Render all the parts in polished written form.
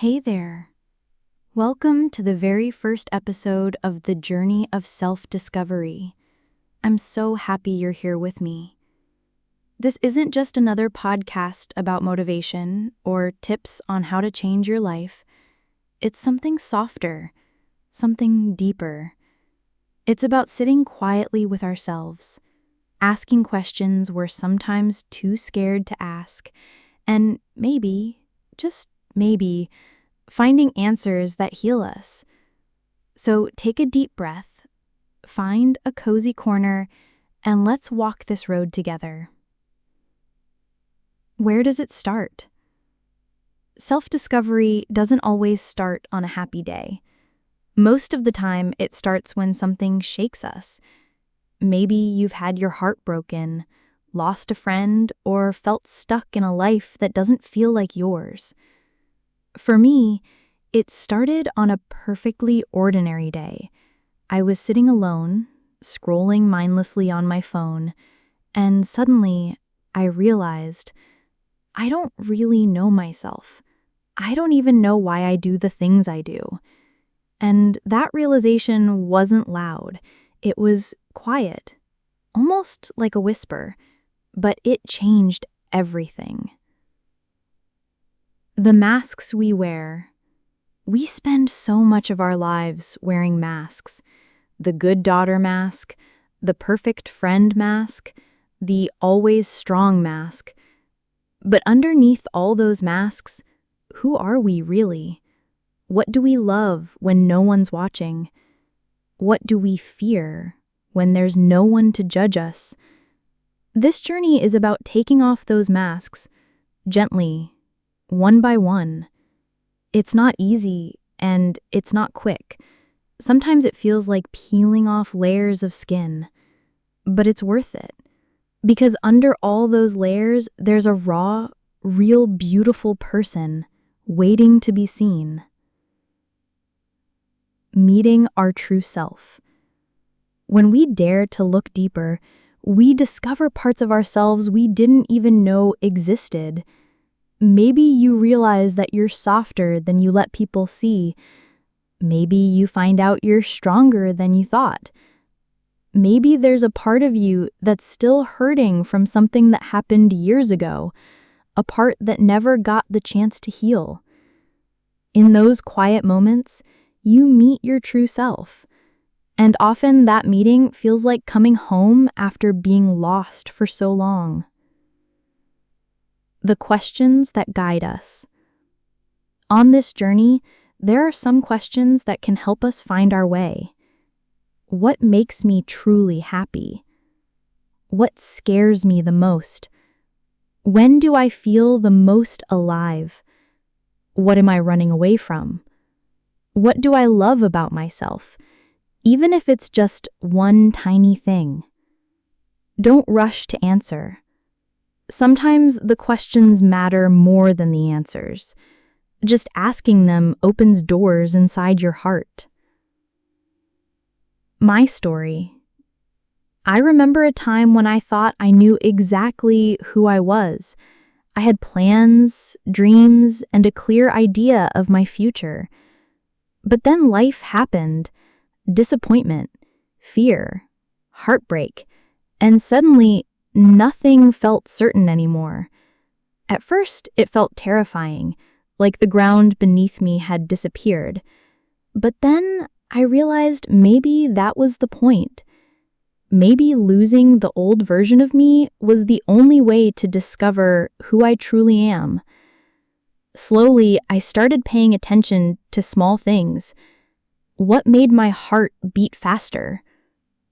Hey there. Welcome to the very first episode of the Journey of Self-Discovery. I'm so happy you're here with me. This isn't just another podcast about motivation or tips on how to change your life. It's something softer, something deeper. It's about sitting quietly with ourselves, asking questions we're sometimes too scared to ask, and maybe, just maybe, finding answers that heal us. So take a deep breath, find a cozy corner, and let's walk this road together. Where does it start? Self-discovery doesn't always start on a happy day. Most of the time, it starts when something shakes us. Maybe you've had your heart broken, lost a friend, or felt stuck in a life that doesn't feel like yours. For me, it started on a perfectly ordinary day. I was sitting alone, scrolling mindlessly on my phone, and suddenly I realized I don't really know myself. I don't even know why I do the things I do. And that realization wasn't loud. It was quiet, almost like a whisper, but it changed everything. The masks we wear. We spend so much of our lives wearing masks. The good daughter mask, the perfect friend mask, the always strong mask. But underneath all those masks, who are we really? What do we love when no one's watching? What do we fear when there's no one to judge us? This journey is about taking off those masks, gently, one by one. It's not easy and it's not quick. Sometimes it feels like peeling off layers of skin, but it's worth it. Because under all those layers, there's a raw, real beautiful person waiting to be seen. Meeting our true self. When we dare to look deeper, we discover parts of ourselves we didn't even know existed. Maybe you realize that you're softer than you let people see. Maybe you find out you're stronger than you thought. Maybe there's a part of you that's still hurting from something that happened years ago, a part that never got the chance to heal. In those quiet moments, you meet your true self. And often that meeting feels like coming home after being lost for so long. The questions that guide us. On this journey, there are some questions that can help us find our way. What makes me truly happy? What scares me the most? When do I feel the most alive? What am I running away from? What do I love about myself, even if it's just one tiny thing? Don't rush to answer. Sometimes the questions matter more than the answers. Just asking them opens doors inside your heart. My story. I remember a time when I thought I knew exactly who I was. I had plans, dreams, and a clear idea of my future. But then life happened. Disappointment, fear, heartbreak, and suddenly nothing felt certain anymore. At first, it felt terrifying, like the ground beneath me had disappeared. But then I realized maybe that was the point. Maybe losing the old version of me was the only way to discover who I truly am. Slowly, I started paying attention to small things. What made my heart beat faster?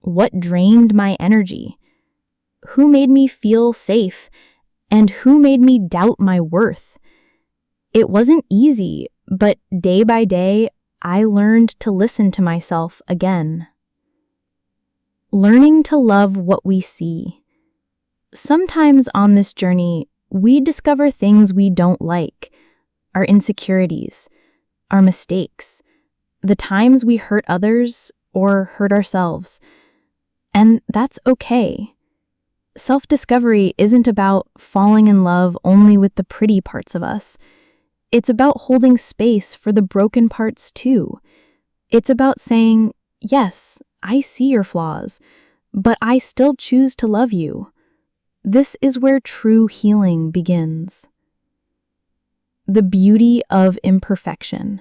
What drained my energy? Who made me feel safe, and who made me doubt my worth? It wasn't easy, but day by day, I learned to listen to myself again. Learning to love what we see. Sometimes on this journey, we discover things we don't like, our insecurities, our mistakes, the times we hurt others or hurt ourselves. And that's okay. Self-discovery isn't about falling in love only with the pretty parts of us. It's about holding space for the broken parts too. It's about saying, yes, I see your flaws, but I still choose to love you. This is where true healing begins. The beauty of imperfection.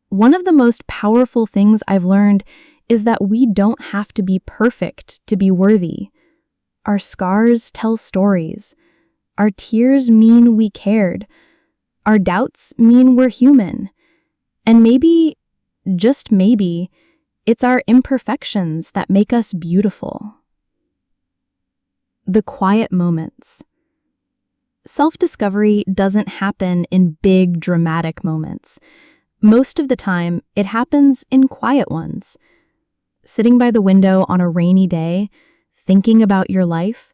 One of the most powerful things I've learned is that we don't have to be perfect to be worthy. Our scars tell stories. Our tears mean we cared. Our doubts mean we're human. And maybe, just maybe, it's our imperfections that make us beautiful. The quiet moments. Self-discovery doesn't happen in big, dramatic moments. Most of the time, it happens in quiet ones. Sitting by the window on a rainy day, thinking about your life,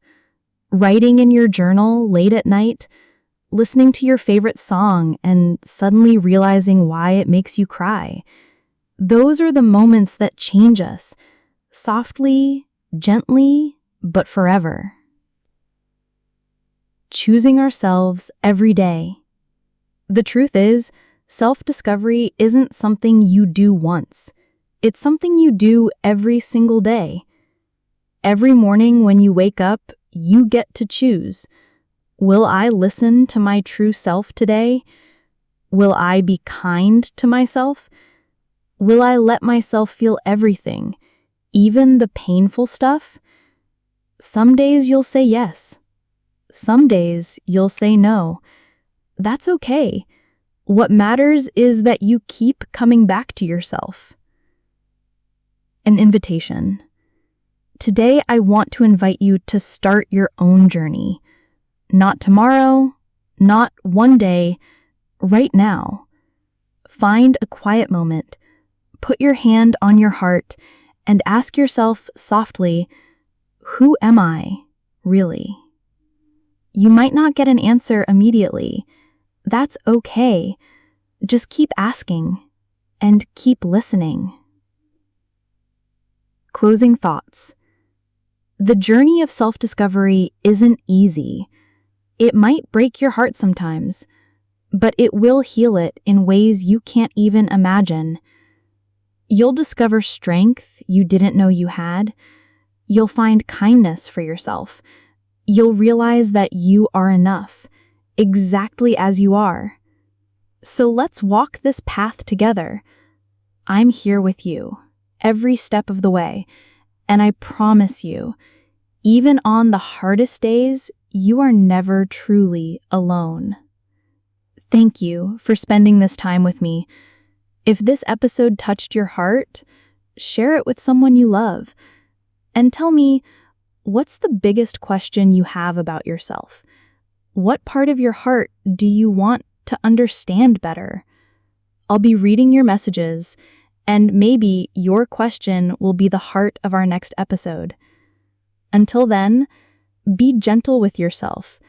writing in your journal late at night, listening to your favorite song and suddenly realizing why it makes you cry. Those are the moments that change us, softly, gently, but forever. Choosing ourselves every day. The truth is, self-discovery isn't something you do once. It's something you do every single day. Every morning when you wake up, you get to choose. Will I listen to my true self today? Will I be kind to myself? Will I let myself feel everything, even the painful stuff? Some days you'll say yes. Some days you'll say no. That's okay. What matters is that you keep coming back to yourself. An invitation. Today I want to invite you to start your own journey. Not tomorrow, not one day, right now. Find a quiet moment, put your hand on your heart, and ask yourself softly, who am I, really? You might not get an answer immediately. That's okay. Just keep asking and keep listening. Closing thoughts. The journey of self-discovery isn't easy. It might break your heart sometimes, but it will heal it in ways you can't even imagine. You'll discover strength you didn't know you had. You'll find kindness for yourself. You'll realize that you are enough, exactly as you are. So let's walk this path together. I'm here with you, every step of the way, and I promise you, even on the hardest days, you are never truly alone. Thank you for spending this time with me. If this episode touched your heart, share it with someone you love. And tell me, what's the biggest question you have about yourself? What part of your heart do you want to understand better? I'll be reading your messages, and maybe your question will be the heart of our next episode. Until then, be gentle with yourself,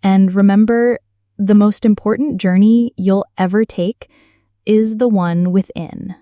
and remember, the most important journey you'll ever take is the one within.